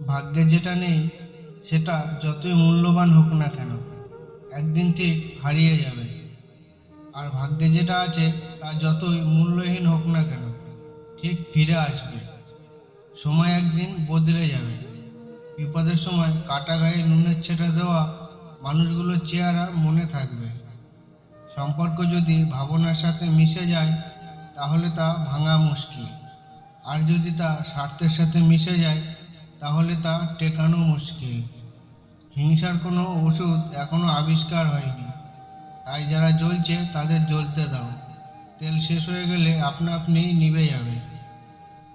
ভাগ্যে যেটা নেই সেটা যতই মূল্যবান হোক না কেন একদিন ঠিক হারিয়ে যাবে। আর ভাগ্যে যেটা আছে তা যতই মূল্যহীন হোক না কেন ঠিক ফিরে আসবে। সময় একদিন বদলে যাবে। বিপদের সময় কাটা গায়ে নুনের ছেটা দেওয়া মানুষগুলোর চেহারা মনে থাকবে। সম্পর্ক যদি ভাবনার সাথে মিশে যায় তাহলে তা ভাঙা মুশকিল। আর যদি তা স্বার্থের সাথে মিশে যায় তাহলে তা টেকানো মুশকিল। হিংসার কোনো ওষুধ এখনো আবিষ্কার হয়নি, তাই যারা জ্বলছে তাদের জ্বলতে দাও। তেল শেষ হয়ে গেলে আপনা আপনিই নিভে যাবে।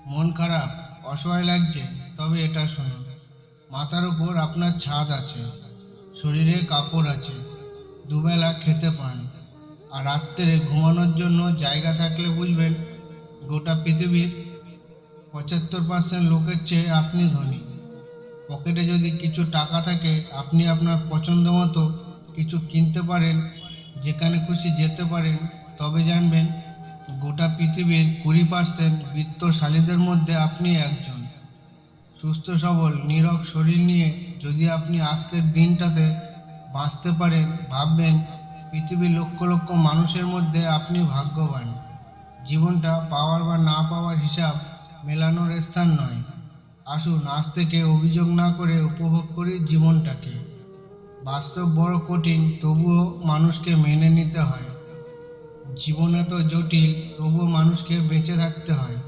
মন খারাপ, অসহায় লাগছে, তবে এটা শুনুন, মাথার উপর আপনার ছাদ আছে, শরীরে কাপড় আছে, দুবেলা খেতে পান, আর রাত্রে ঘুমানোর জন্য জায়গা থাকলে বুঝবেন গোটা পৃথিবীর 75% লোকের চেয়ে আপনি ধনী। পকেটে যদি কিছু টাকা থাকে, আপনি আপনার পছন্দ মতো কিছু কিনতে পারেন, যেখানে খুশি যেতে পারেন, তবে জানবেন গোটা পৃথিবীর 20% বিত্তশালীদের মধ্যে আপনি একজন। সুস্থ সবল নীরব শরীর নিয়ে যদি আপনি আজকের দিনটাতে বাঁচতে পারেন, ভাববেন পৃথিবীর লক্ষ লক্ষ মানুষের মধ্যে আপনি ভাগ্যবান। জীবনটা পাওয়ার বা না পাওয়ার হিসাব মেলানোর স্থান নয়। আসুন আজ থেকে অভিযোগ না করে উপভোগ করি জীবনটাকে। বাস্তব বড় কঠিন, তবুও মানুষকে মেনে নিতে হয়। জীবন এত জটিল, তবুও মানুষকে বেঁচে থাকতে হয়।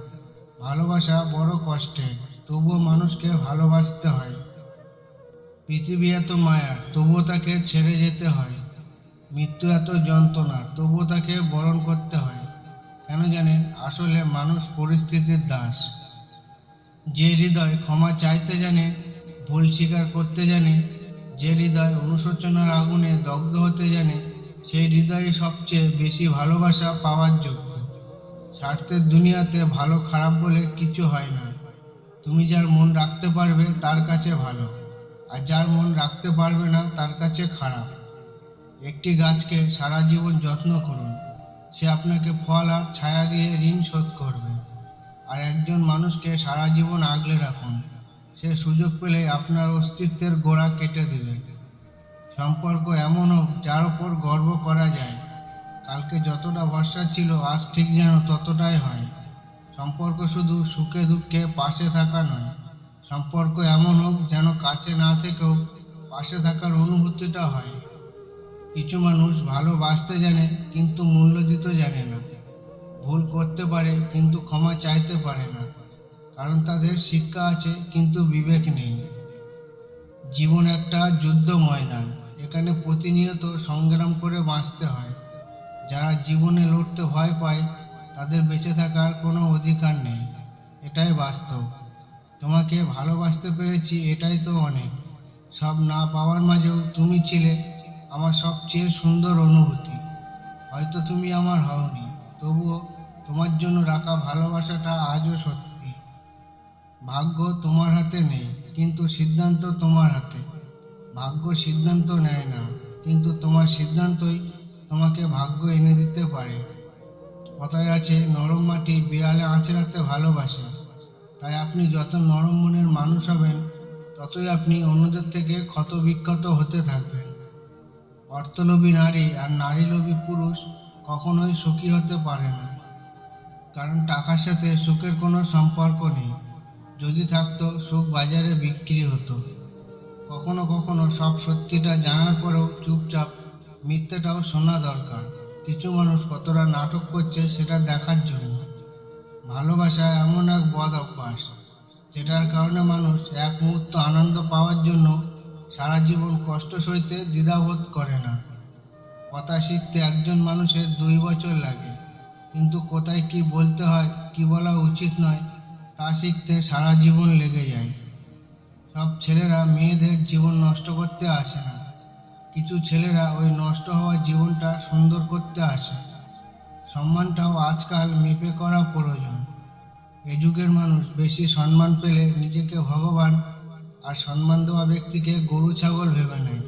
ভালোবাসা বড় কষ্টের, তবুও মানুষকে ভালোবাসতে হয়। পৃথিবী এত মায়ার, তবুও তাকে ছেড়ে যেতে হয়। মৃত্যু এত যন্ত্রণার, তবুও তাকে বরণ করতে হয়। কেন জানেন? আসলে মানুষ পরিস্থিতির দাস। যে হৃদয় ক্ষমা চাইতে জানে, ভুল স্বীকার করতে জানে, যে হৃদয় অনুশোচনার আগুনে দগ্ধ হতে জানে, সেই হৃদয়ে সবচেয়ে বেশি ভালোবাসা পাওয়ার যোগ্য। স্বার্থের দুনিয়াতে ভালো খারাপ বলে কিছু হয় না। তুমি যার মন রাখতে পারবে তার কাছে ভালো, আর যার মন রাখতে পারবে না তার কাছে খারাপ। একটি গাছকে সারা জীবন যত্ন করুন, সে আপনাকে ফল আর ছায়া দিয়ে ঋণ শোধ করবে। আর একজন মানুষকে সারা জীবন আগলে রাখুন, সে সুযোগ পেলে আপনার অস্তিত্বের গোড়া কেটে দেবে। সম্পর্ক এমন হোক যার ওপর গর্ব করা যায়। কালকে যতটা ভরসা ছিল আজ ঠিক যেন ততটাই হয়। সম্পর্ক শুধু সুখে দুঃখে পাশে থাকা নয়, সম্পর্ক এমন হোক যেন কাছে না থেকেও পাশে থাকার অনুভূতিটা হয়। কিছু মানুষ ভালোবাসতে জানে কিন্তু মূল্য দিতে জানে না। ভুল করতে পারে কিন্তু ক্ষমা চাইতে পারে না, কারণ তাদের শিক্ষা আছে কিন্তু বিবেক নেই। জীবন একটা যুদ্ধ ময়দান, এখানে প্রতিনিয়ত সংগ্রাম করে বাঁচতে হয়। যারা জীবনে লড়তে ভয় পায় তাদের বেঁচে থাকার কোনো অধিকার নেই, এটাই বাস্তব। তোমাকে ভালোবাসতে পেরেছি, এটাই তো অনেক। সব না পাওয়ার মাঝেও তুমি ছিলে আমার সবচেয়ে সুন্দর অনুভূতি। হয়তো তুমি আমার হওনি, তবুও তোমার জন্য রাখা ভালোবাসাটা আজও সত্যি। ভাগ্য তোমার হাতে নেই, কিন্তু সিদ্ধান্ত তোমার হাতে। ভাগ্য সিদ্ধান্ত নেয় না, কিন্তু তোমার সিদ্ধান্তই তোমাকে ভাগ্য এনে দিতে পারে। কথায় আছে, নরম মাটি বিড়ালে আঁচড়াতে ভালোবাসে। তাই আপনি যত নরম মনের মানুষ হবেন, ততই আপনি অন্যদের থেকে ক্ষত বিক্ষত হতে থাকবেন। অর্থলোভী নারী আর নারীলোভী পুরুষ কখনোই সুখী হতে পারে না, কারণ টাকার সাথে সুখের কোনো সম্পর্ক নেই। যদি থাকতো, সুখ বাজারে বিক্রি হতো। কখনো কখনো সব সত্যিটা জানার পরেও চুপচাপ মিথ্যেটাও শোনা দরকার। কিছু মানুষ কতটা নাটক করছে সেটা দেখার জন্য। ভালোবাসা এমন এক বদ অভ্যাস, যেটার কারণে মানুষ এক মুহূর্ত আনন্দ পাওয়ার জন্য সারা জীবন কষ্ট সইতে দ্বিধাবোধ করে না। কথা শিখতে একজন মানুষের 2 বছর লাগে, কিন্তু কোথায় কি বলতে হয়, কি বলা উচিত নয়, তা শিখতে সারা জীবন লেগে যায়। সব ছেলেরা মেয়েদের জীবন নষ্ট করতে আসে না, কিছু ছেলেরা ওই নষ্ট হওয়া জীবনটা সুন্দর করতে আসে। সম্মানটাও আজকাল মেপে করা প্রয়োজন। এ যুগের মানুষ বেশি সম্মান পেলে নিজেকে ভগবান আর সম্মান দেওয়া ব্যক্তিকে গরু ছাগল ভেবে নেয়।